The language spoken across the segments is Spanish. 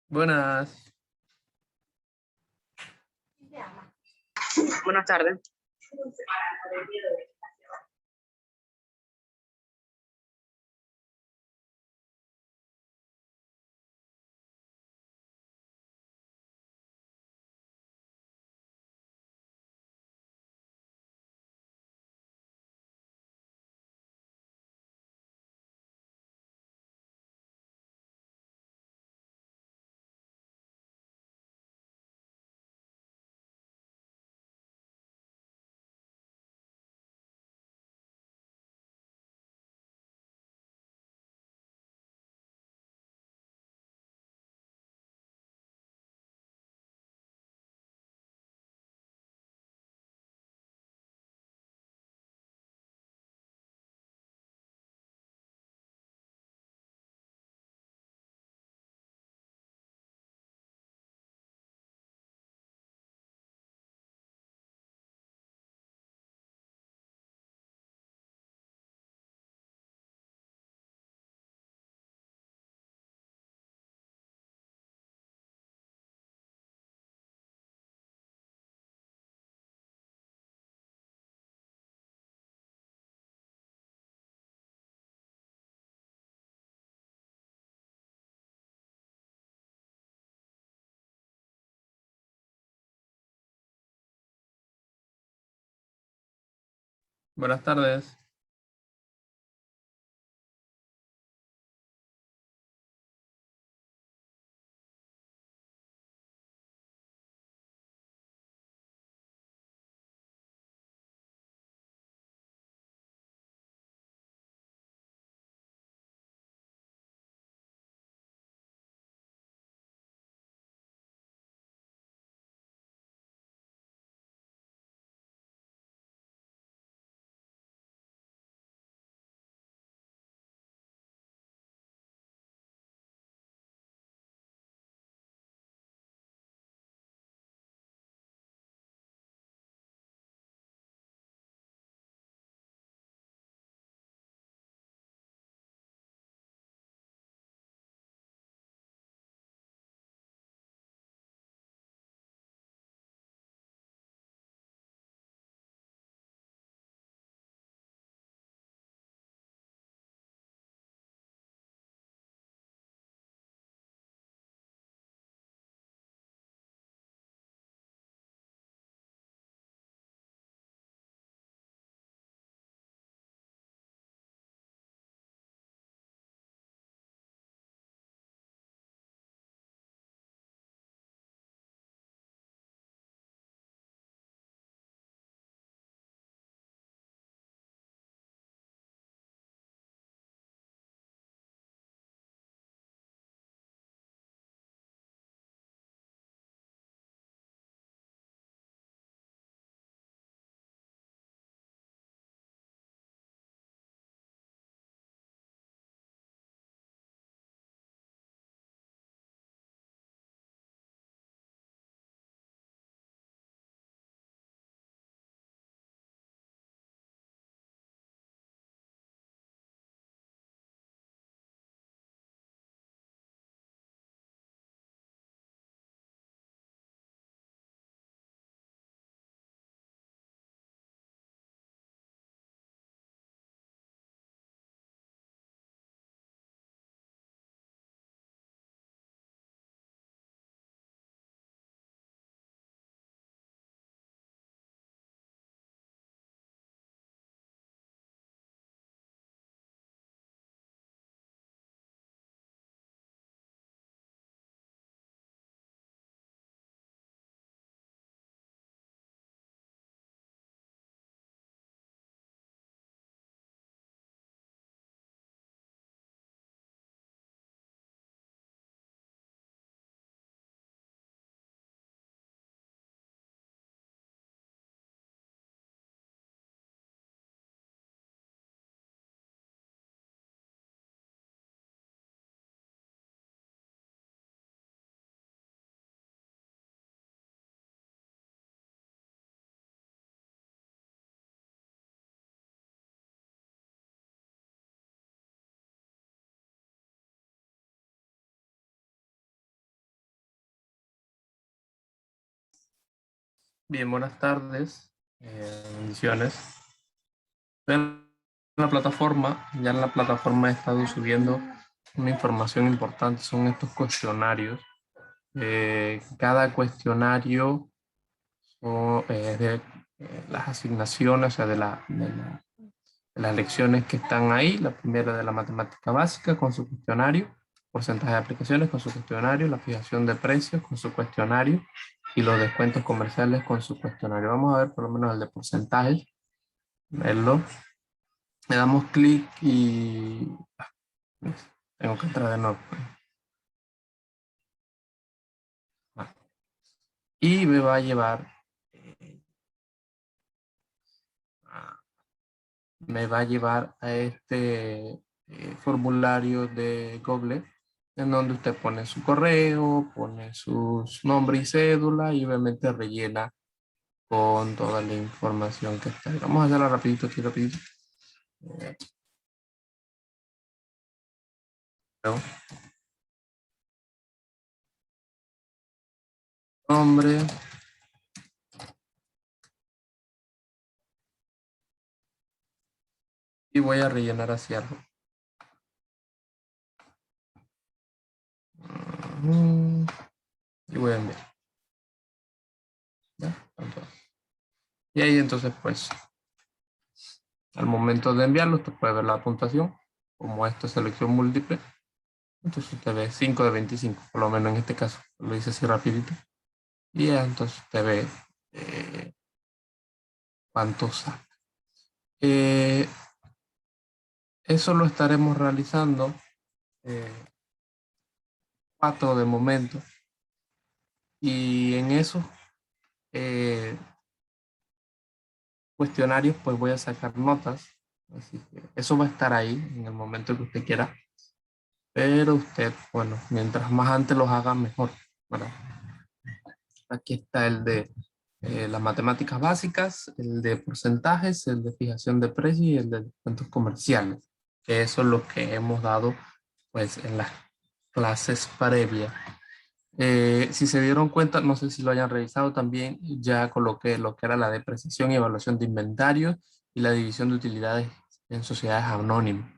Buenas, Buenas tardes. buenas tardes. Bien, buenas tardes. Bendiciones. Estoy en la plataforma, ya en la plataforma he estado subiendo una información importante, son estos cuestionarios. Cada cuestionario es de las asignaciones, o sea, de las lecciones que están ahí. La primera de la matemática básica con su cuestionario, porcentaje de aplicaciones con su cuestionario, la fijación de precios con su cuestionario y los descuentos comerciales con su cuestionario. Vamos a ver por lo menos el de porcentajes, verlo. Le damos clic y tengo que entrar de nuevo. Y me va a llevar a, a este formulario de Google en donde usted pone su correo, pone sus nombres y cédula y obviamente rellena con toda la información que está ahí. Vamos a hacerla rapidito aquí, rapidito. Nombre. Y voy a rellenar hacia algo. Y voy a enviar. ¿Ya? Y ahí entonces pues al momento de enviarlo usted puede ver la puntuación. Como esto es selección múltiple, entonces usted ve 5 de 25, por lo menos en este caso. Lo hice así rapidito. Y ya entonces usted ve cuánto saca. Eso lo estaremos realizando 4 de momento. Y en esos cuestionarios pues voy a sacar notas. Así que eso va a estar ahí en el momento que usted quiera. Pero usted, bueno, mientras más antes los haga, mejor. Bueno, aquí está el de las matemáticas básicas, el de porcentajes, el de fijación de precios y el de descuentos comerciales. Que eso es lo que hemos dado pues en las clases previas. Si se dieron cuenta, no sé si lo hayan revisado también, ya coloqué lo que era la depreciación y evaluación de inventarios y la división de utilidades en sociedades anónimas.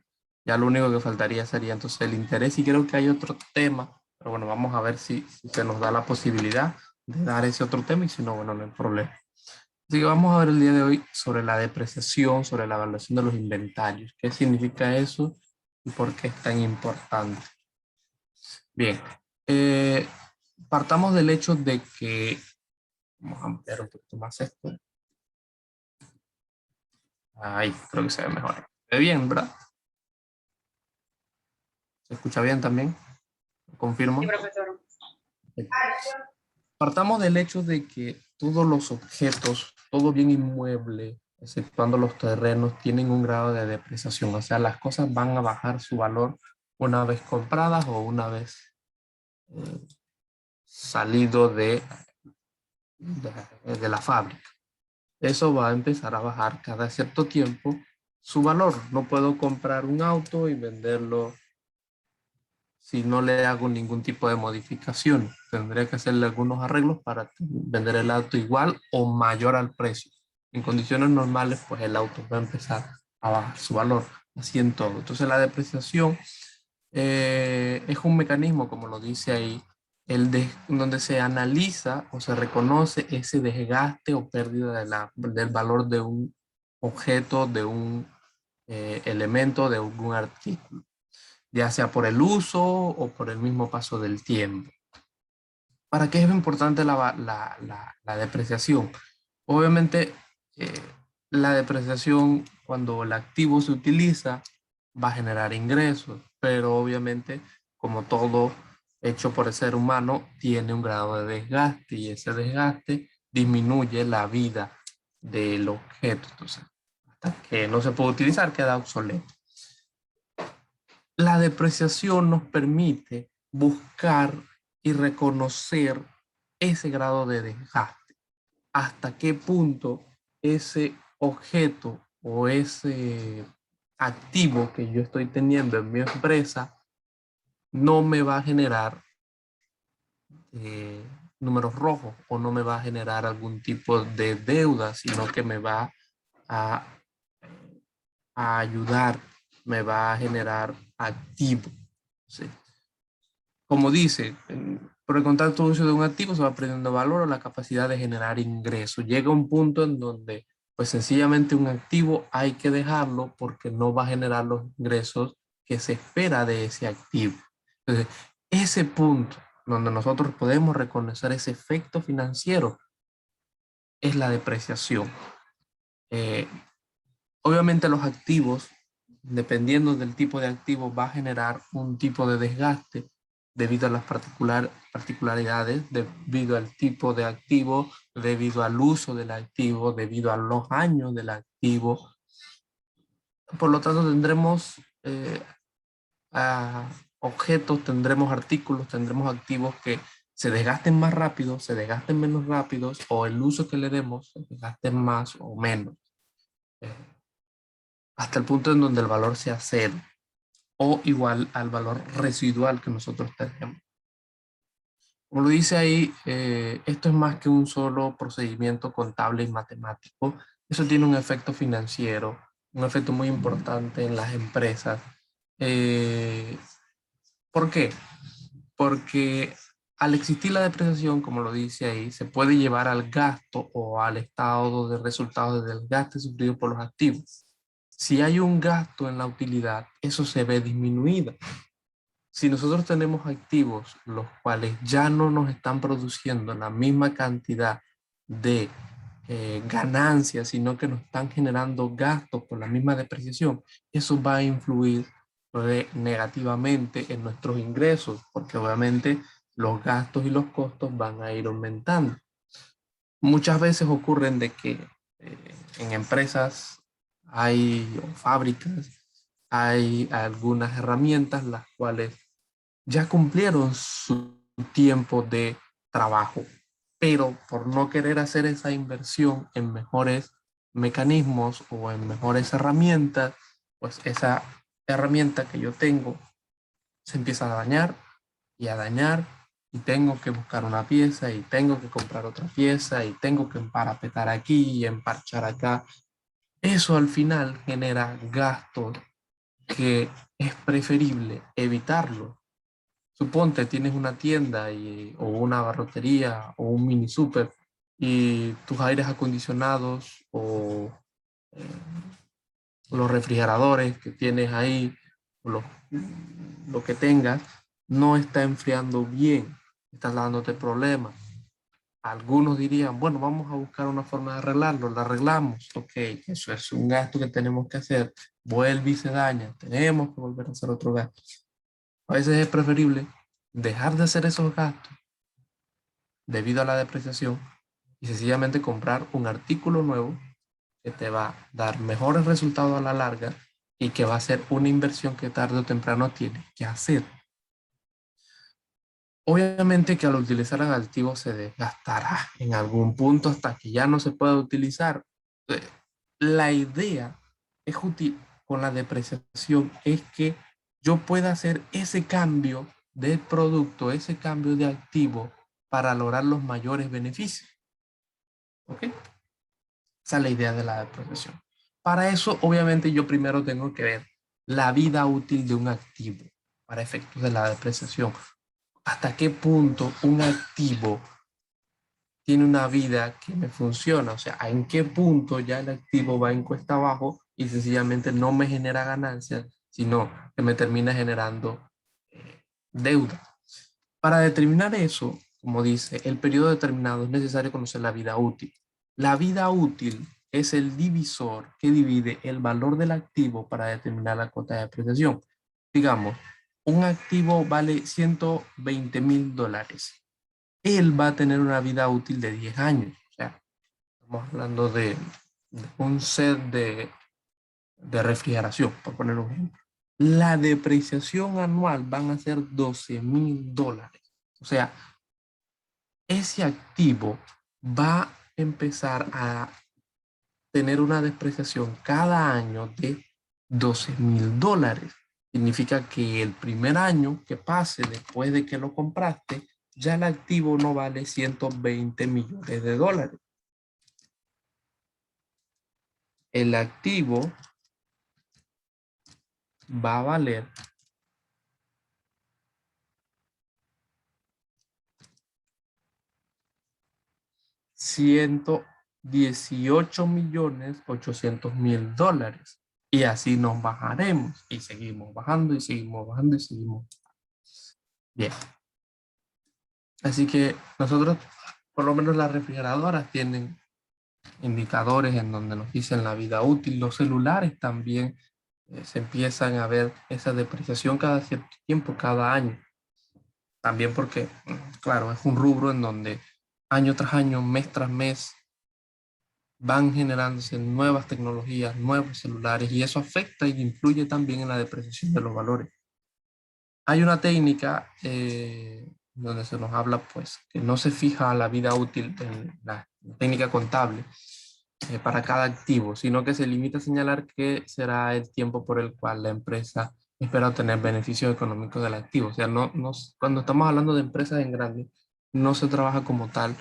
Ya lo único que faltaría sería entonces el interés y creo que hay otro tema, pero bueno, vamos a ver si se nos da la posibilidad de dar ese otro tema y si no, bueno, no hay problema. Así que vamos a ver el día de hoy sobre la depreciación, sobre la evaluación de los inventarios. ¿Qué significa eso y por qué es tan importante? Bien, eh, partamos del hecho de que, vamos a ampliar un poquito más esto. Ahí, creo que se ve mejor. Se ve bien, ¿verdad? ¿Se escucha bien también? ¿Confirmo? Sí, profesor. Partamos del hecho de que todos los objetos, todo bien inmueble, exceptuando los terrenos, tienen un grado de depreciación. O sea, las cosas van a bajar su valor una vez compradas o una vez eh, salido de la fábrica. Eso va a empezar a bajar cada cierto tiempo su valor. No puedo comprar un auto y venderlo si no le hago ningún tipo de modificación. Tendría que hacerle algunos arreglos para vender el auto igual o mayor al precio. En condiciones normales, pues el auto va a empezar a bajar su valor. Así en todo. Entonces la depreciación es un mecanismo, como lo dice ahí, donde se analiza o se reconoce ese desgaste o pérdida del valor de un objeto, de un elemento, de un artículo, ya sea por el uso o por el mismo paso del tiempo. ¿Para qué es importante la depreciación? Obviamente, eh, la depreciación, cuando el activo se utiliza, va a generar ingresos, pero obviamente, como todo hecho por el ser humano, tiene un grado de desgaste y ese desgaste disminuye la vida del objeto. Entonces, hasta que no se puede utilizar, queda obsoleto. La depreciación nos permite buscar y reconocer ese grado de desgaste. Hasta qué punto ese objeto o ese activo que yo estoy teniendo en mi empresa no me va a generar números rojos o no me va a generar algún tipo de deuda, sino que me va a, a ayudar, me va a generar activo. ¿Sí? Como dice, por el contacto uso de un activo se va perdiendo valor o la capacidad de generar ingresos. Llega un punto en donde, pues sencillamente un activo hay que dejarlo porque no va a generar los ingresos que se espera de ese activo. Entonces, ese punto donde nosotros podemos reconocer ese efecto financiero es la depreciación. Eh, Obviamente los activos, dependiendo del tipo de activo, va a generar un tipo de desgaste debido a las particularidades, debido al tipo de activo, debido al uso del activo, debido a los años del activo. Por lo tanto, tendremos objetos, tendremos artículos, tendremos activos que se desgasten más rápido, se desgasten menos rápidos, o el uso que le demos se desgaste más o menos. Eh, Hasta el punto en donde el valor sea cero o igual al valor residual que nosotros tenemos. Como lo dice ahí, esto es más que un solo procedimiento contable y matemático. Eso tiene un efecto financiero, un efecto muy importante en las empresas. Eh, ¿Por qué? Porque al existir la depreciación, como lo dice ahí, se puede llevar al gasto o al estado de resultados del gasto sufrido por los activos. Si hay un gasto en la utilidad, eso se ve disminuido. Si nosotros tenemos activos los cuales ya no nos están produciendo la misma cantidad de ganancias, sino que nos están generando gastos por la misma depreciación, eso va a influir negativamente en nuestros ingresos, porque obviamente los gastos y los costos van a ir aumentando. Muchas veces ocurren de que en empresas hay o fábricas, hay algunas herramientas las cuales ya cumplieron su tiempo de trabajo, pero por no querer hacer esa inversión en mejores mecanismos o en mejores herramientas, pues esa herramienta que yo tengo se empieza a dañar y a dañar y tengo que buscar una pieza y tengo que comprar otra pieza y tengo que emparapetar aquí y emparchar acá. Eso al final genera gastos que es preferible evitarlo. Suponte, tienes una tienda o una barrotería o un mini super y tus aires acondicionados o eh, los refrigeradores que tienes ahí, o lo que tengas, no está enfriando bien, está dándote problemas. Algunos dirían, bueno, vamos a buscar una forma de arreglarlo, lo arreglamos, ok, eso es un gasto que tenemos que hacer, vuelve y se daña, tenemos que volver a hacer otro gasto. A veces es preferible dejar de hacer esos gastos debido a la depreciación y sencillamente comprar un artículo nuevo que te va a dar mejores resultados a la larga y que va a ser una inversión que tarde o temprano tienes que hacer. Obviamente que al utilizar el activo se desgastará en algún punto hasta que ya no se pueda utilizar. Eh, La idea es con la depreciación es que yo pueda hacer ese cambio de producto, ese cambio de activo para lograr los mayores beneficios. ¿Ok? Esa es la idea de la depreciación. Para eso, obviamente, yo primero tengo que ver la vida útil de un activo para efectos de la depreciación. ¿Hasta qué punto un activo tiene una vida que me funciona? O sea, ¿en qué punto ya el activo va en cuesta abajo y sencillamente no me genera ganancias, sino que me termina generando deuda? Para determinar eso, como dice, el periodo determinado es necesario conocer la vida útil. La vida útil es el divisor que divide el valor del activo para determinar la cuota de apreciación. Digamos, un activo vale $120,000. Él va a tener una vida útil de 10 años. O sea, estamos hablando de un set de refrigeración, por poner un ejemplo. La depreciación anual van a ser $12,000. O sea, ese activo va a empezar a tener una depreciación cada año de $12,000. Significa que el primer año que pase después de que lo compraste, ya el activo no vale 120 millones de dólares. El activo va a valer 118.800.000 dólares. Y así nos bajaremos y seguimos bajando y seguimos bajando y seguimos. Bien. Así que nosotros, por lo menos las refrigeradoras tienen indicadores en donde nos dicen la vida útil. Los celulares también se empiezan a ver esa depreciación cada cierto tiempo, cada año. También porque, claro, es un rubro en donde año tras año, mes tras mes, van generándose nuevas tecnologías, nuevos celulares, y eso afecta y influye también en la depreciación de los valores. Hay una técnica donde se nos habla, pues, que no se fija la vida útil en la técnica contable para cada activo, sino que se limita a señalar que será el tiempo por el cual la empresa espera obtener beneficios económicos del activo. O sea, cuando estamos hablando de empresas en grande, no se trabaja como tal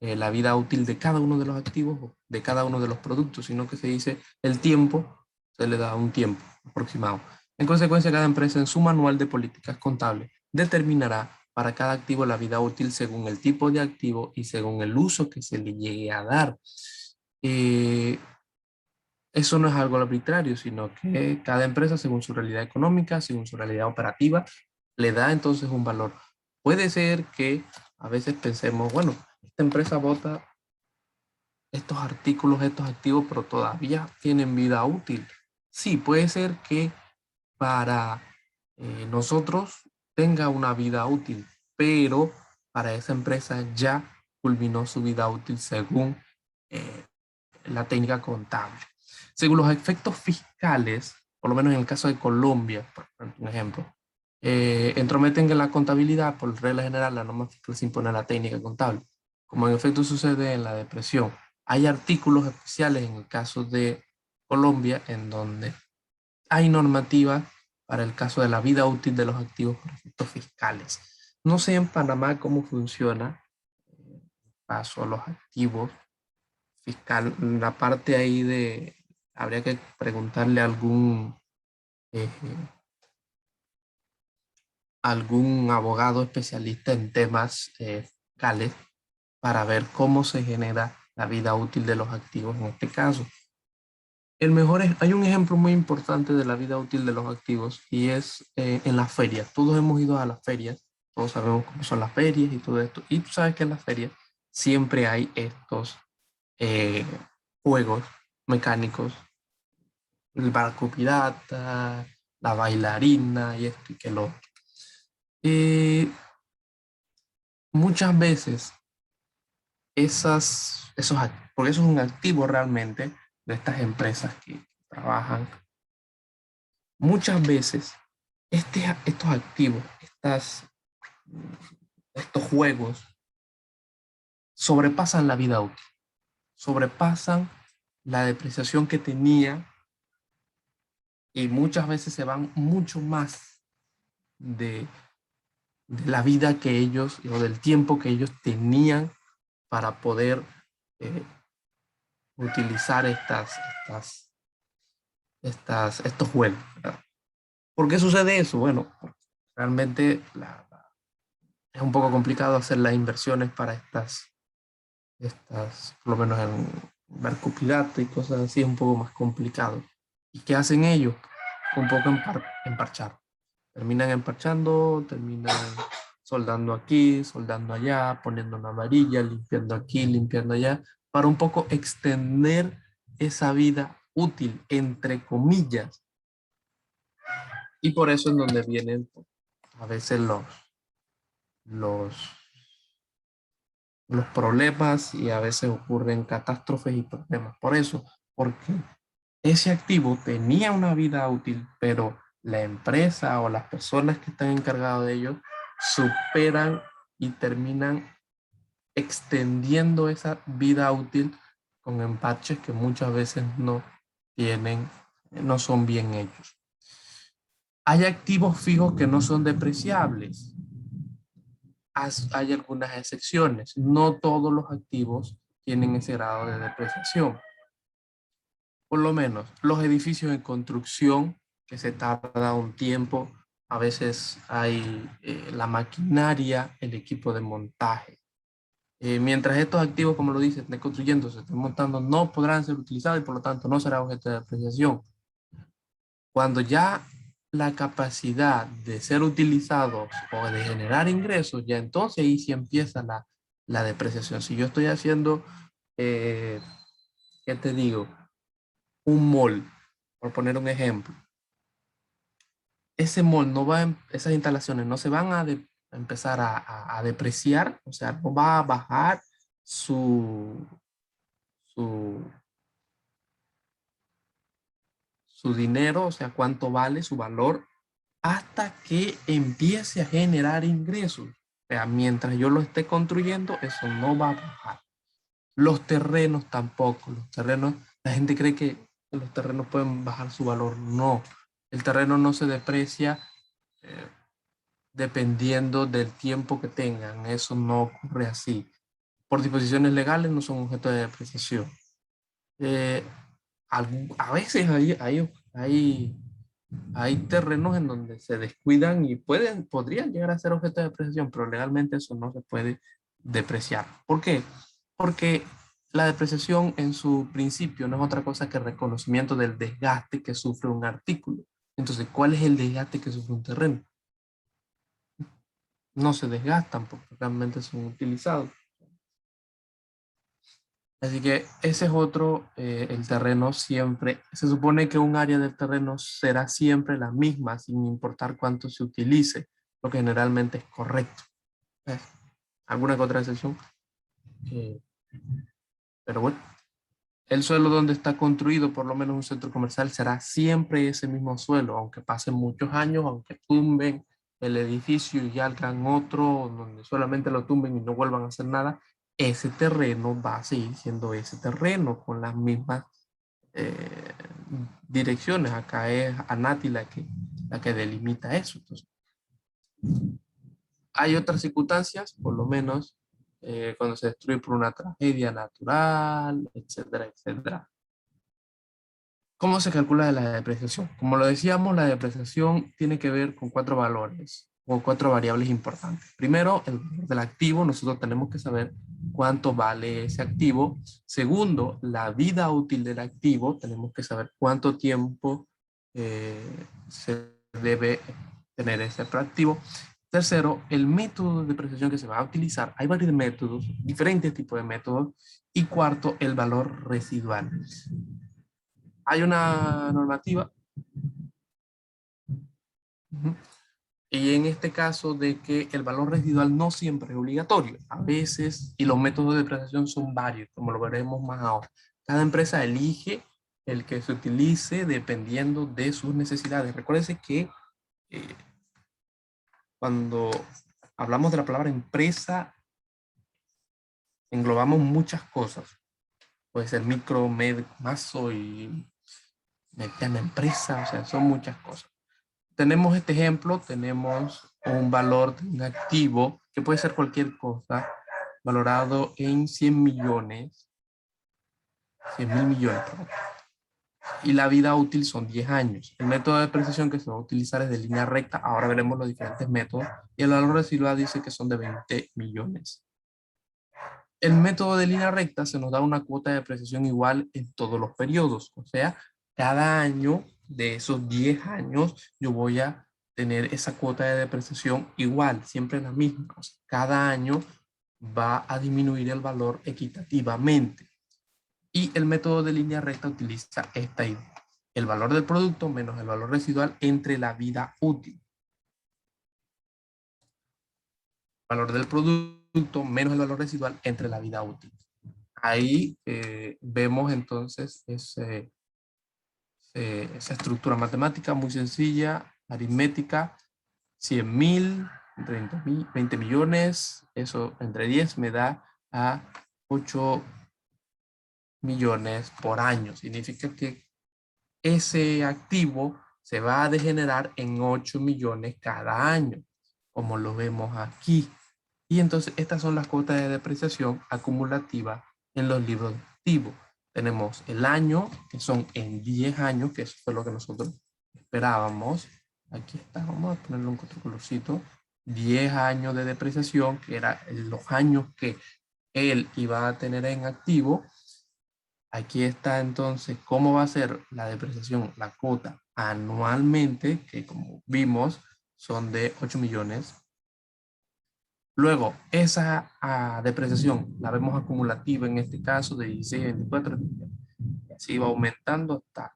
la vida útil de cada uno de los activos o de cada uno de los productos, sino que se dice el tiempo, se le da un tiempo aproximado. En consecuencia, cada empresa en su manual de políticas contables determinará para cada activo la vida útil según el tipo de activo y según el uso que se le llegue a dar. Eh, Eso no es algo arbitrario, sino que cada empresa, según su realidad económica, según su realidad operativa, le da entonces un valor. Puede ser que a veces pensemos, bueno, esta empresa bota estos artículos, estos activos, pero todavía tienen vida útil. Sí, puede ser que para nosotros tenga una vida útil, pero para esa empresa ya culminó su vida útil según eh, la técnica contable. Según los efectos fiscales, por lo menos en el caso de Colombia, por ejemplo, entrometen en la contabilidad, por regla general, la norma fiscal se impone a la técnica contable. Como en efecto sucede en la depresión, hay artículos especiales en el caso de Colombia en donde hay normativas para el caso de la vida útil de los activos por efectos fiscales. No sé en Panamá cómo funciona el paso a los activos fiscal, la parte ahí de, habría que preguntarle a eh, algún abogado especialista en temas fiscales para ver cómo se genera la vida útil de los activos en este caso. Hay un ejemplo muy importante de la vida útil de los activos y es en las ferias. Todos hemos ido a las ferias, todos sabemos cómo son las ferias y todo esto. Y tú sabes que en las ferias siempre hay estos eh, juegos mecánicos, el barco pirata, la bailarina y esto y que lo otro. Y muchas veces porque eso es un activo realmente de estas empresas que trabajan, muchas veces estos activos, estos juegos sobrepasan la vida útil, sobrepasan la depreciación que tenía y muchas veces se van mucho más de, de la vida que ellos o del tiempo que ellos tenían para poder eh, utilizar estos juegos, ¿verdad? ¿Por qué sucede eso? Bueno, realmente es un poco complicado hacer las inversiones para por lo menos en barco pirata y cosas así, es un poco más complicado. ¿Y qué hacen ellos? Un poco emparchar. Terminan emparchando, terminan soldando aquí, soldando allá, poniendo una varilla, limpiando aquí, limpiando allá, para un poco extender esa vida útil, entre comillas. Y por eso es donde vienen a veces los, los problemas y a veces ocurren catástrofes y problemas. Por eso, porque ese activo tenía una vida útil, pero la empresa o las personas que están encargadas de ello superan y terminan extendiendo esa vida útil con empaches que muchas veces no son bien hechos. Hay activos fijos que no son depreciables. hay algunas excepciones. No todos los activos tienen ese grado de depreciación. Por lo menos los edificios en construcción, que se tarda un tiempo, a veces hay la maquinaria, el equipo de montaje. Mientras estos activos, como lo dice, estén construyendo, se estén montando, no podrán ser utilizados y por lo tanto no será objeto de depreciación. Cuando ya la capacidad de ser utilizados o de generar ingresos, ya entonces ahí sí empieza la depreciación. Si yo estoy haciendo, ¿qué te digo? Un mall, por poner un ejemplo. Ese mall no va, esas instalaciones no se van a empezar a depreciar, o sea, no va a bajar su, su, su dinero, o sea, cuánto vale su valor, hasta que empiece a generar ingresos. O sea, mientras yo lo esté construyendo, eso no va a bajar. Los terrenos tampoco. Los terrenos, la gente cree que los terrenos pueden bajar su valor. No, el terreno no se deprecia eh, dependiendo del tiempo que tengan. Eso no ocurre así. Por disposiciones legales no son objeto de depreciación. Eh, a veces hay terrenos en donde se descuidan y podrían llegar a ser objeto de depreciación, pero legalmente eso no se puede depreciar. ¿Por qué? Porque la depreciación en su principio no es otra cosa que reconocimiento del desgaste que sufre un artículo. Entonces, ¿cuál es el desgaste que sufre un terreno? No se desgastan porque realmente son utilizados. Así que ese es otro, el terreno siempre, se supone que un área del terreno será siempre la misma sin importar cuánto se utilice, lo que generalmente es correcto. ¿Ves? Alguna que otra excepción, Eh, pero bueno, el suelo donde está construido por lo menos un centro comercial será siempre ese mismo suelo, aunque pasen muchos años, aunque tumben el edificio y hagan otro donde solamente lo tumben y no vuelvan a hacer nada, ese terreno va a seguir siendo ese terreno con las mismas eh, direcciones. Acá es ANATI la que delimita eso. Entonces, hay otras circunstancias, por lo menos cuando se destruye por una tragedia natural, etcétera, etcétera. ¿Cómo se calcula la depreciación? Como lo decíamos, la depreciación tiene que ver con cuatro valores o cuatro variables importantes. Primero, el valor del activo. Nosotros tenemos que saber cuánto vale ese activo. Segundo, la vida útil del activo. Tenemos que saber cuánto tiempo se debe tener ese activo. Tercero, el método de depreciación que se va a utilizar. Hay varios métodos, diferentes tipos de métodos. Y cuarto, el valor residual. Hay una normativa, y en este caso de que el valor residual no siempre es obligatorio. A veces, y los métodos de depreciación son varios, como lo veremos más ahora. Cada empresa elige el que se utilice dependiendo de sus necesidades. Recuérdense que eh, cuando hablamos de la palabra empresa, englobamos muchas cosas. Puede ser micro, medio, mazo y mediana empresa, o sea, son muchas cosas. Tenemos este ejemplo, tenemos un valor de un activo que puede ser cualquier cosa, valorado en 100 millones, 100 mil millones, perdón. Y la vida útil son 10 años. El método de depreciación que se va a utilizar es de línea recta. Ahora veremos los diferentes métodos. Y el valor residual dice que son de 20 millones. El método de línea recta se nos da una cuota de depreciación igual en todos los periodos. O sea, cada año de esos 10 años yo voy a tener esa cuota de depreciación igual, siempre la misma. O sea, cada año va a disminuir el valor equitativamente. Y el método de línea recta utiliza esta idea. El valor del producto menos el valor residual entre la vida útil. Valor del producto menos el valor residual entre la vida útil. Ahí vemos entonces esa estructura matemática muy sencilla, aritmética, 100 mil, 30 mil, 20 millones, eso entre 10 me da a 8 millones por año. Significa que ese activo se va a degenerar en 8 millones cada año, como lo vemos aquí. Y entonces estas son las cuotas de depreciación acumulativa en los libros de activos. Tenemos el año, que son en 10 años, que eso fue lo que nosotros esperábamos. Aquí está, vamos a ponerle un otro colorcito. 10 años de depreciación, que eran los años que él iba a tener en activo. Aquí está entonces cómo va a ser la depreciación, la cuota anualmente, que como vimos son de 8 millones. Luego, esa depreciación la vemos acumulativa en este caso de 16 a 24. Y así va aumentando hasta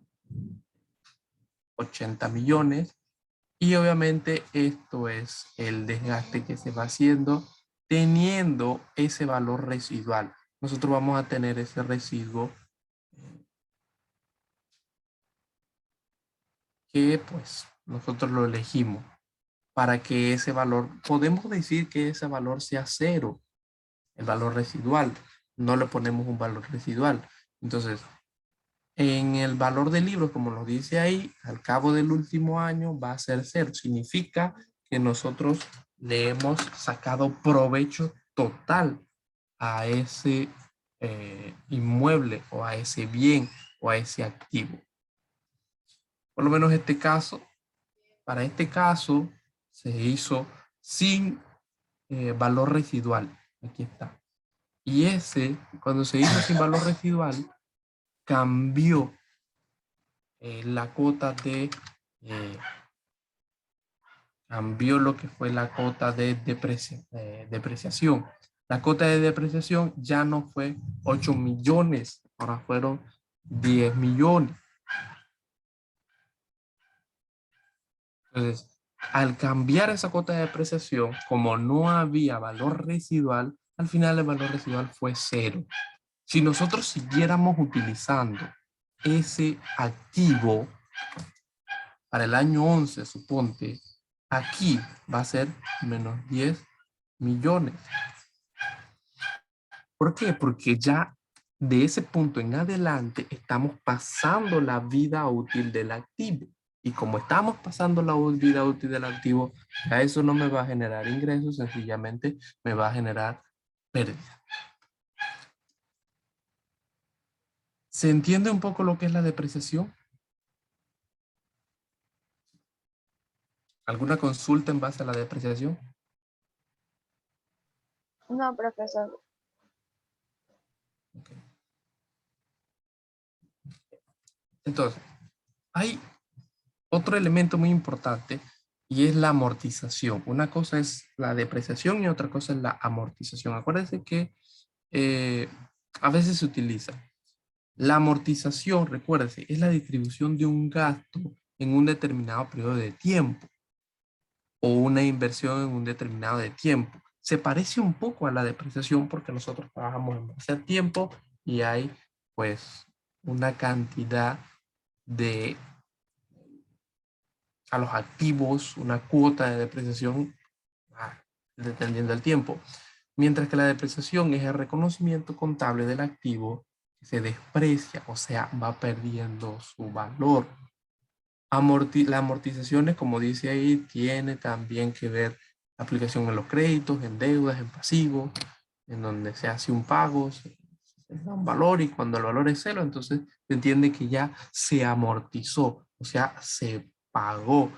80 millones. Y obviamente esto es el desgaste que se va haciendo teniendo ese valor residual. Nosotros vamos a tener ese residuo que pues nosotros lo elegimos para que ese valor, podemos decir que ese valor sea cero, el valor residual. No le ponemos un valor residual. Entonces, en el valor del libro, como nos dice ahí, al cabo del último año va a ser cero. Significa que nosotros le hemos sacado provecho total a ese inmueble o a ese bien o a ese activo. Por lo menos este caso, para este caso se hizo sin valor residual. Aquí está. Y ese, cuando se hizo sin valor residual, cambió la cuota de, cambió lo que fue la cuota de depreciación. La cuota de depreciación ya no fue 8 millones, ahora fueron 10 millones. Entonces, al cambiar esa cuota de depreciación, como no había valor residual, al final el valor residual fue cero. Si nosotros siguiéramos utilizando ese activo para el año 11, suponte, aquí va a ser menos 10 millones. ¿Por qué? Porque ya de ese punto en adelante estamos pasando la vida útil del activo. Y como estamos pasando la vida útil del activo, a eso no me va a generar ingresos, sencillamente me va a generar pérdida. ¿Se entiende un poco lo que es la depreciación? ¿Alguna consulta en base a la depreciación? No, profesor. Okay. Entonces, hay otro elemento muy importante y es la amortización. Una cosa es la depreciación y otra cosa es la amortización. Acuérdense que a veces se utiliza. La amortización, recuérdese, es la distribución de un gasto en un determinado periodo de tiempo o una inversión en un determinado de tiempo. Se parece un poco a la depreciación porque nosotros trabajamos en base a tiempo y hay pues una cantidad de a los activos, una cuota de depreciación dependiendo del tiempo. Mientras que la depreciación es el reconocimiento contable del activo que se desprecia, o sea, va perdiendo su valor. La amortización, como dice ahí, tiene también que ver la aplicación en los créditos, en deudas, en pasivos, en donde se hace un pago, se da un valor y cuando el valor es cero, entonces se entiende que ya se amortizó, o sea, se pagó.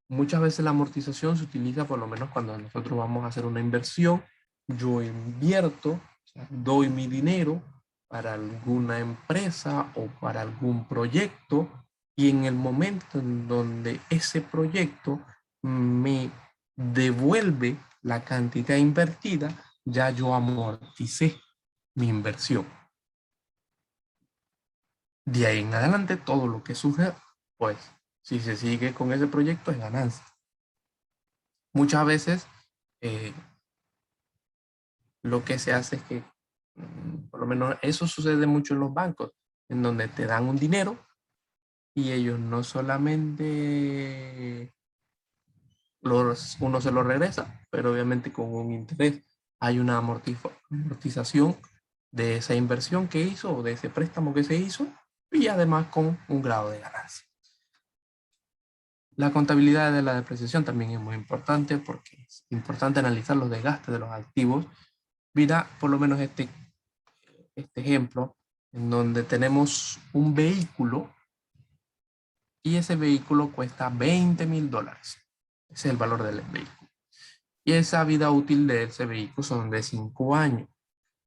Muchas veces la amortización se utiliza por lo menos cuando nosotros vamos a hacer una inversión. Yo invierto, o sea, doy mi dinero para alguna empresa o para algún proyecto y en el momento en donde ese proyecto me devuelve la cantidad invertida, ya yo amorticé mi inversión. De ahí en adelante, todo lo que surge, pues, si se sigue con ese proyecto, es ganancia. Muchas veces, lo que se hace es que, por lo menos eso sucede mucho en los bancos, en donde te dan un dinero y ellos no solamente uno se lo regresa, pero obviamente con un interés. Hay una amortización de esa inversión que hizo o de ese préstamo que se hizo y además con un grado de ganancia. La contabilidad de la depreciación también es muy importante porque es importante analizar los desgastes de los activos. Mira, por lo menos este ejemplo, en donde tenemos un vehículo y ese vehículo cuesta $20,000. Ese es el valor del vehículo. Y esa vida útil de ese vehículo son de 5 años.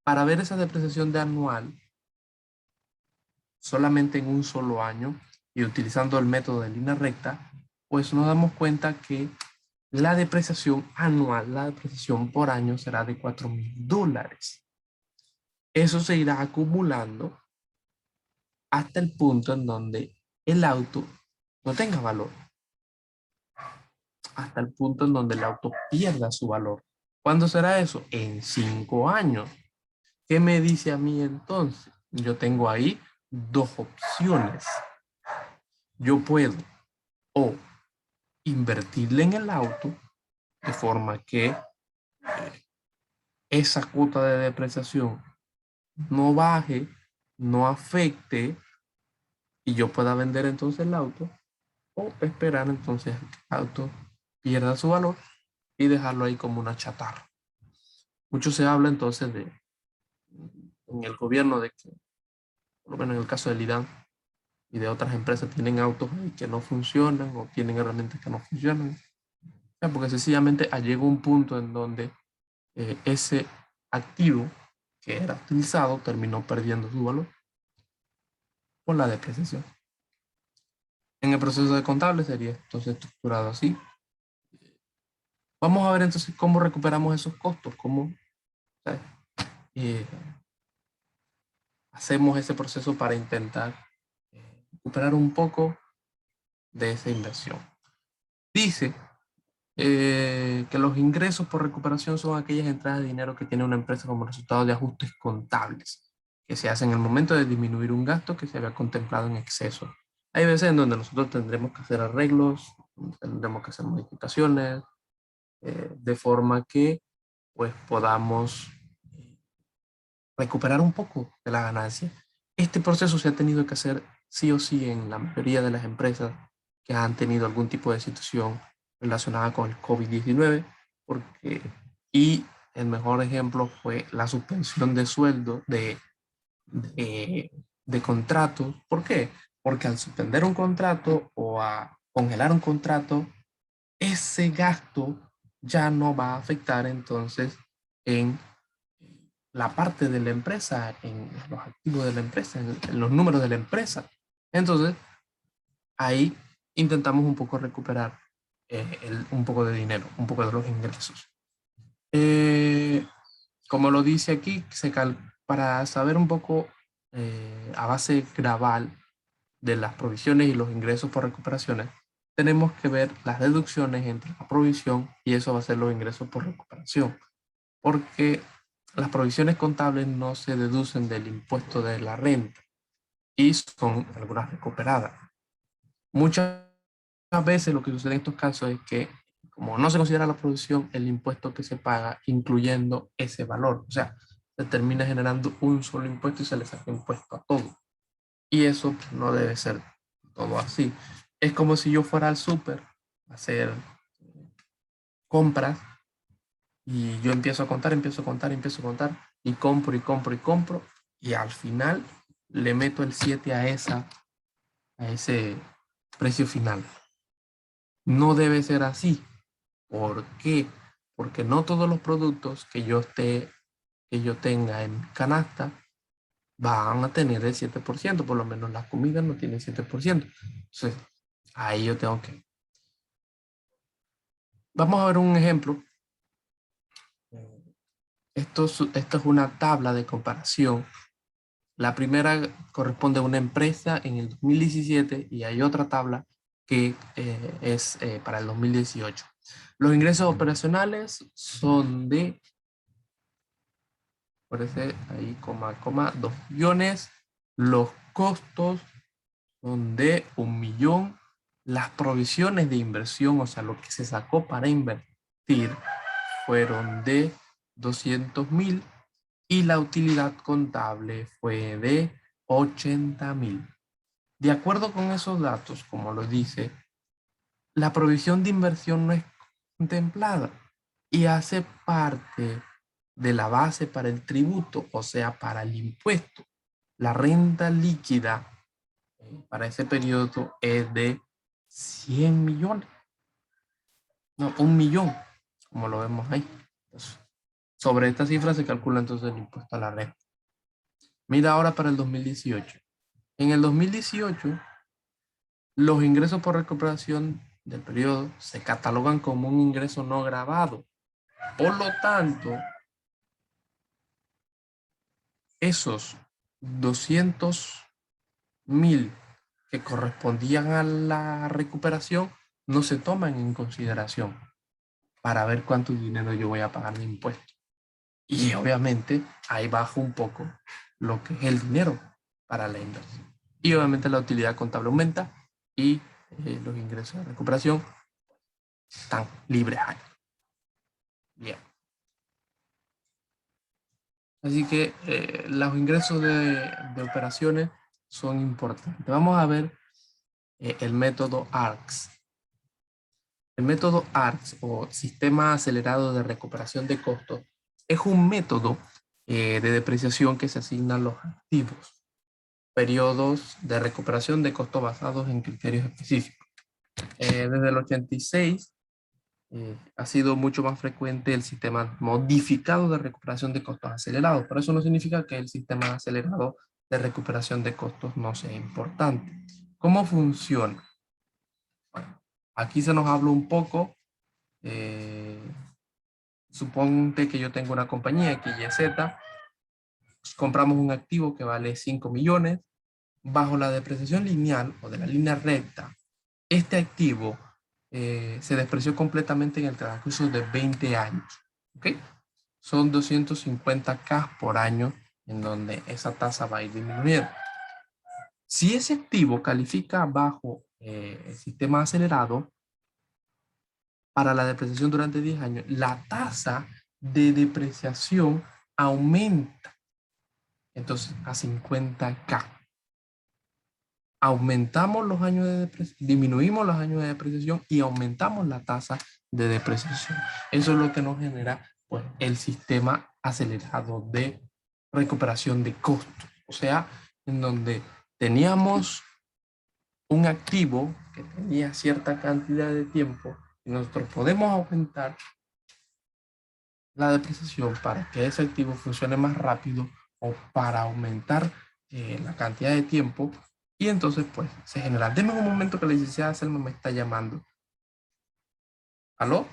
Para ver esa depreciación de anual, solamente en un solo año y utilizando el método de línea recta, pues nos damos cuenta que la depreciación anual, la depreciación por año será de $4,000. Eso se irá acumulando hasta el punto en donde el auto no tenga valor, hasta el punto en donde el auto pierda su valor. ¿Cuándo será eso? En 5 años. ¿Qué me dice a mí entonces? Yo tengo ahí dos opciones. Yo puedo o invertirle en el auto de forma que esa cuota de depreciación no baje, no afecte y yo pueda vender entonces el auto, o esperar entonces a que el auto pierda su valor y dejarlo ahí como una chatarra. Mucho se habla entonces en el gobierno de que, por lo menos en el caso del IDAN y de otras empresas, tienen autos que no funcionan o tienen herramientas que no funcionan. Porque sencillamente llegó un punto en donde ese activo que era utilizado terminó perdiendo su valor por la depreciación. En el proceso de contable sería entonces estructurado así. Vamos a ver entonces cómo recuperamos esos costos, cómo eh, hacemos ese proceso para intentar recuperar un poco de esa inversión. Dice que los ingresos por recuperación son aquellas entradas de dinero que tiene una empresa como resultado de ajustes contables que se hacen en el momento de disminuir un gasto que se había contemplado en exceso. Hay veces en donde nosotros tendremos que hacer arreglos, tendremos que hacer modificaciones, de forma que pues podamos recuperar un poco de la ganancia. Este proceso se ha tenido que hacer sí o sí en la mayoría de las empresas que han tenido algún tipo de situación relacionada con el COVID-19, porque, y el mejor ejemplo fue la suspensión de sueldo de contratos. ¿Por qué? Porque al suspender un contrato o a congelar un contrato, ese gasto ya no va a afectar entonces en la parte de la empresa, en los activos de la empresa, en los números de la empresa. Entonces, ahí intentamos un poco recuperar un poco de dinero, un poco de los ingresos. Como lo dice aquí, para saber un poco a base gradual de las provisiones y los ingresos por recuperaciones, tenemos que ver las deducciones entre la provisión y eso va a ser los ingresos por recuperación. Porque las provisiones contables no se deducen del impuesto de la renta y son algunas recuperadas. Muchas veces lo que sucede en estos casos es que, como no se considera la provisión, el impuesto que se paga, incluyendo ese valor, o sea, se termina generando un solo impuesto y se le saca impuesto a todo. Y eso no debe ser todo así. Es como si yo fuera al súper a hacer compras y yo empiezo a contar, empiezo a contar, empiezo a contar y compro y compro y compro y al final le meto el 7 a ese precio final. No debe ser así. ¿Por qué? Porque no todos los productos que yo tenga en canasta van a tener el 7%, por lo menos las comidas no tienen 7%. Entonces, ahí yo tengo que... Vamos a ver un ejemplo. Esto es una tabla de comparación. La primera corresponde a una empresa en el 2017 y hay otra tabla que es para el 2018. Los ingresos operacionales son de, parece ahí, 2 millones. Los costos son de 1 millón. Las provisiones de inversión, o sea, lo que se sacó para invertir, fueron de 200,000 y la utilidad contable fue de 80,000. De acuerdo con esos datos, como lo dice, la provisión de inversión no es contemplada y hace parte de la base para el tributo, o sea, para el impuesto. La renta líquida para ese periodo es de 100 millones, no, 1 millón, como lo vemos ahí. Entonces, sobre esta cifra se calcula entonces el impuesto a la renta. Mira ahora para el 2018. En el 2018, los ingresos por recuperación del periodo se catalogan como un ingreso no grabado. Por lo tanto, esos 200.000 que correspondían a la recuperación no se toman en consideración para ver cuánto dinero yo voy a pagar de impuestos. Y obviamente ahí bajo un poco lo que es el dinero para la inversión. Y obviamente la utilidad contable aumenta y los ingresos de recuperación están libres ahí. Bien. Así que los ingresos de operaciones son importantes. Vamos a ver el método ARCS. El método ARCS o Sistema Acelerado de Recuperación de Costos es un método de depreciación que se asigna a los activos, periodos de recuperación de costos basados en criterios específicos. Desde el 86 ha sido mucho más frecuente el sistema modificado de recuperación de costos acelerados, pero eso no significa que el sistema acelerado de recuperación de costos no sea importante. ¿Cómo funciona? Bueno, aquí se nos habla un poco. Suponte que yo tengo una compañía XYZ, compramos un activo que vale 5 millones, bajo la depreciación lineal o de la línea recta, este activo se despreció completamente en el transcurso de 20 años. ¿Ok? Son 250K por año en donde esa tasa va a ir disminuyendo. Si ese activo califica bajo el sistema acelerado, para la depreciación durante 10 años, la tasa de depreciación aumenta entonces a 50K. Aumentamos los años de depreciación, disminuimos los años de depreciación y aumentamos la tasa de depreciación. Eso es lo que nos genera pues, el sistema acelerado de recuperación de costos. O sea, en donde teníamos un activo que tenía cierta cantidad de tiempo y nosotros podemos aumentar la depreciación para que ese activo funcione más rápido o para aumentar la cantidad de tiempo y entonces pues se genera. Deme un momento que la licenciada Selma me está llamando. ¿Aló?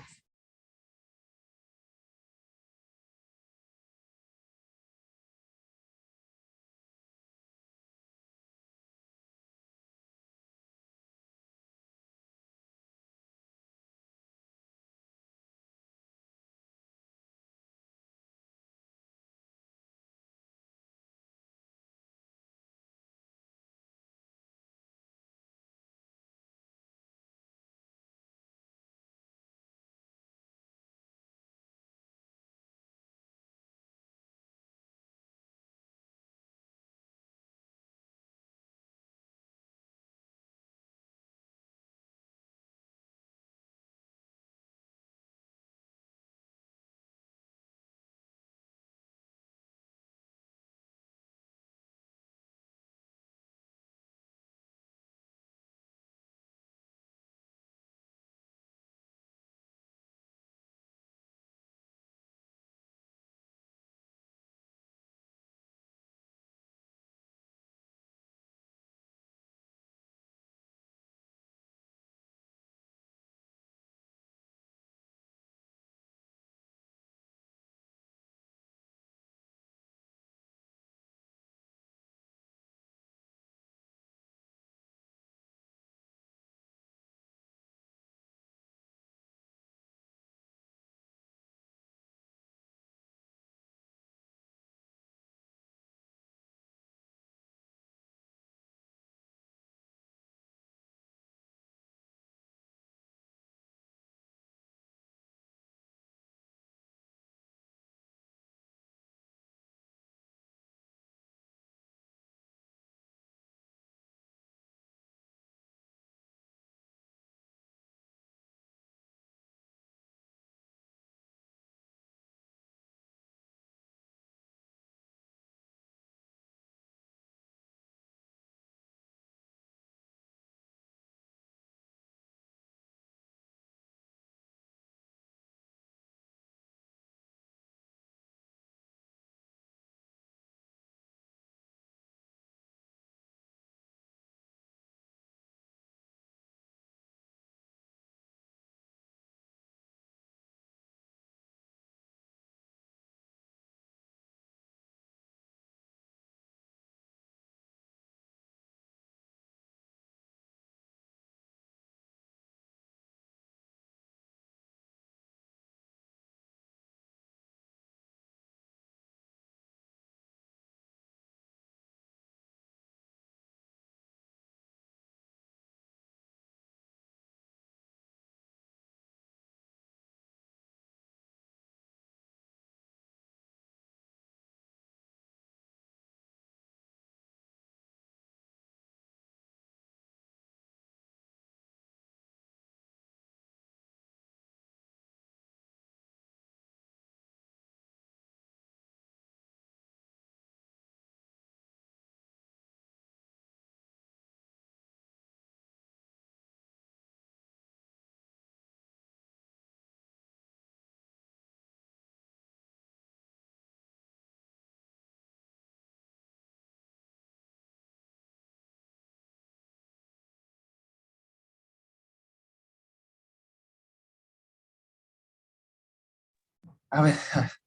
A ver,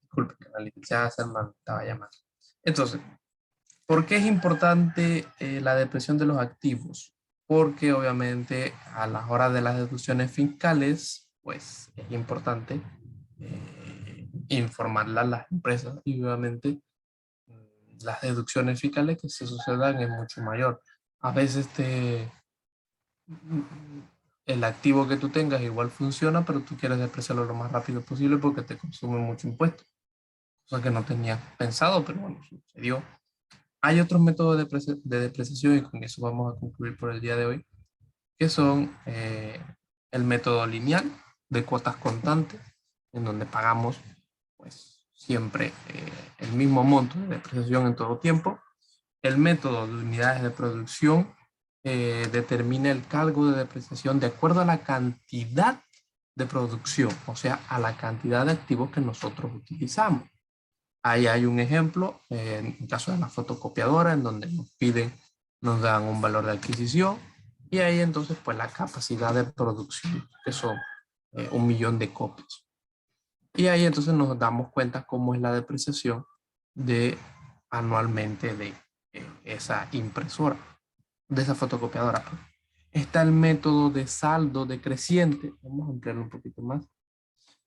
disculpe que la licenciada Selma me estaba llamando. Entonces, ¿por qué es importante la depreciación de los activos? Porque obviamente a las horas de las deducciones fiscales, pues es importante informarle a las empresas y obviamente las deducciones fiscales que se sucedan es mucho mayor. A veces el activo que tú tengas igual funciona, pero tú quieres depreciarlo lo más rápido posible porque te consume mucho impuesto, cosa que no tenías pensado, pero bueno, sucedió. Hay otros métodos de depreciación y con eso vamos a concluir por el día de hoy, que son el método lineal de cuotas constantes, en donde pagamos pues siempre el mismo monto de depreciación en todo tiempo. El método de unidades de producción determina el cargo de depreciación de acuerdo a la cantidad de producción, o sea, a la cantidad de activos que nosotros utilizamos. Ahí hay un ejemplo, en el caso de la fotocopiadora, en donde nos piden, nos dan un valor de adquisición y ahí entonces pues la capacidad de producción, que son 1.000.000 de copias. Y ahí entonces nos damos cuenta cómo es la depreciación de anualmente de esa impresora, de esa fotocopiadora. Está el método de saldo decreciente, vamos a ampliarlo un poquito más.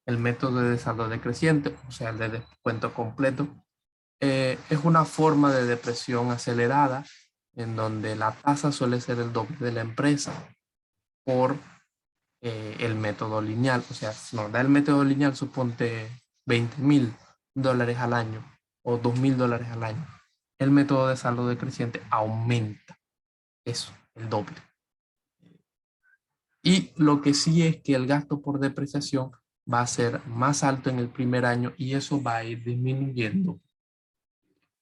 El método de saldo decreciente, o sea, el de descuento completo, es una forma de depresión acelerada en donde la tasa suele ser el doble de la empresa por el método lineal. O sea, si nos da el método lineal, suponte $20.000 al año o $2.000 al año. El método de saldo decreciente aumenta eso, el doble. Y lo que sí es que el gasto por depreciación va a ser más alto en el primer año y eso va a ir disminuyendo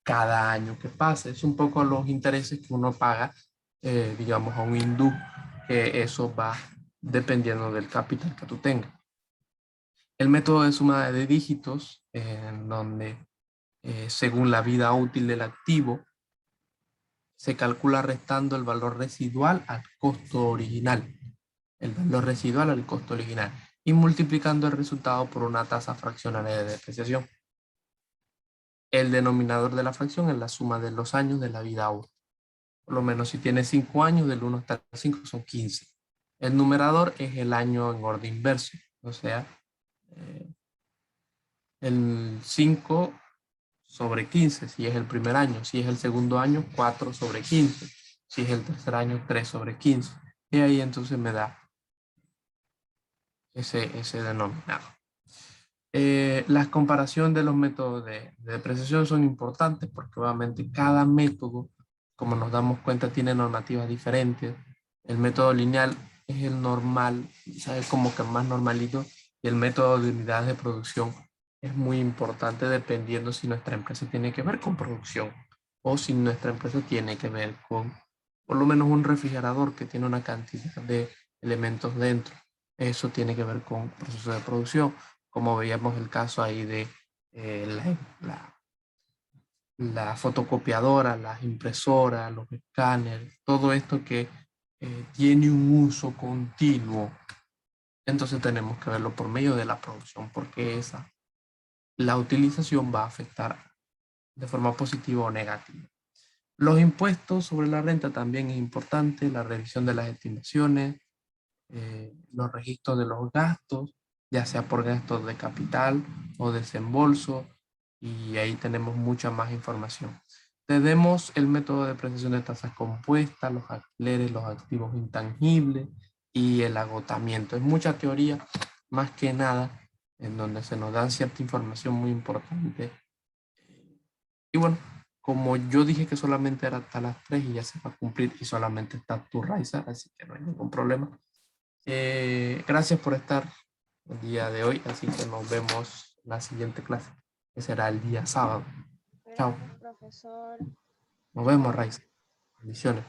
cada año que pase. Es un poco los intereses que uno paga, digamos, a un hindú, que eso va dependiendo del capital que tú tengas. El método de suma de dígitos, en donde según la vida útil del activo, se calcula restando el valor residual al costo original. El valor residual al costo original y multiplicando el resultado por una tasa fraccionaria de depreciación. El denominador de la fracción es la suma de los años de la vida útil. Por lo menos si tiene 5 años, del 1 hasta el 5 son 15. El numerador es el año en orden inverso, o sea, eh, el 5 sobre 15 si es el primer año, si es el segundo año, 4 sobre 15, si es el tercer año, 3 sobre 15. Y ahí entonces me da ese denominador. Las comparaciones de los métodos de depreciación son importantes porque obviamente cada método, como nos damos cuenta, tiene normativas diferentes. El método lineal es el normal, ¿sabes? Como que más normalito, y el método de unidades de producción es muy importante dependiendo si nuestra empresa tiene que ver con producción o si nuestra empresa tiene que ver con por lo menos un refrigerador que tiene una cantidad de elementos dentro. Eso tiene que ver con proceso de producción, como veíamos el caso ahí de la fotocopiadora, las impresoras, los escáneres, todo esto que tiene un uso continuo. Entonces tenemos que verlo por medio de la producción, porque la utilización va a afectar de forma positiva o negativa. Los impuestos sobre la renta también es importante, la revisión de las estimaciones, los registros de los gastos, ya sea por gastos de capital o desembolso, y ahí tenemos mucha más información. Tenemos el método de depreciación de tasas compuestas, los alquileres, los activos intangibles y el agotamiento. Es mucha teoría, más que nada, en donde se nos da cierta información muy importante. Y bueno, como yo dije que solamente era hasta las 3 y ya se va a cumplir y solamente está tu Raiza, así que no hay ningún problema. Gracias por estar el día de hoy, así que nos vemos en la siguiente clase, que será el día sábado. Chao. Gracias, profesor. Nos vemos, Raiza. Bendiciones.